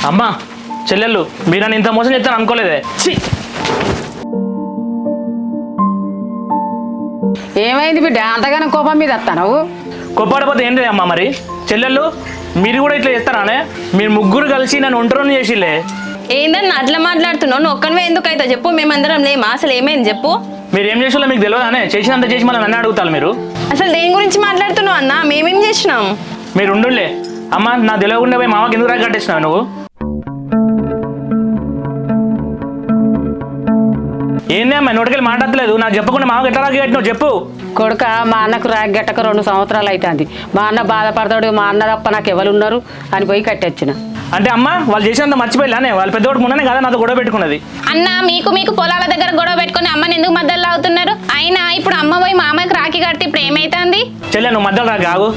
అమ్మా చెల్లెళ్ళు మీరు నన్ను ఇంత మోసం చేస్తాను అనుకోలేదే. ఛీ! ఏమైంది బిడ్డ అంతగానో కోపం మీద వస్తావు? కొప్పడిపోతే ఏంటి అమ్మా మరి చెల్లెళ్ళు మీరు కూడా ఇట్లా చేస్తారానే? మీరు ముగ్గురు కలిసి నన్ను ఒంటరిని చేసిలే. ఏందన్నా అట్లా మాట్లాడుతున్నావు? నువ్వు ఒక్కనివే ఎందుకు అవుతావు చెప్పు? మేమందరం లేమా? అసలు ఏమైంది చెప్పు? మీరు ఏం చేసిలో మీకు తెలియదానే? చేసినంత చేసి మళ్ళీ నన్ను అడుగుతారు మీరు. అసలు దేని గురించి మాట్లాడుతున్నావు అన్న? మేమేం చేసినాం? మీరు ఉండులే అమ్మ, నా తెలియకుండా పోయి మామకి ఎందుకు రాగి కట్టేసినావు నువ్వు? ఏంది అమ్మ నోటికెళ్ళి మాట్లాడలేదు? నాకు చెప్పకుండా మామకి ఎట్లా రాగి కట్టినావు చెప్పు. కొడుక మా అన్నకు రాగట్టక 2 సంవత్సరాలు అవుతుంది. మా అన్న బాధపడతాడు, మా అన్న తప్ప నాకు ఎవరు ఉన్నారు అని పోయి కట్టొచ్చిన. అంటే అమ్మ వాళ్ళు చేసినంత మర్చిపోయిలానే? వాళ్ళు పెద్దోడు మొన్ననే కదా నాతో గొడవ పెట్టుకున్నది. అన్న మీకు పొలాల దగ్గర గొడవ పెట్టుకుని అమ్మని ఎందుకు మధ్యలో అవుతున్నారు? అయినా ఇప్పుడు అమ్మ పోయి మామకి రాఖీ కడితే ఇప్పుడు ఏమైతుంది? చెల్లె నువ్వు మధ్యలో రాగి ఆగు.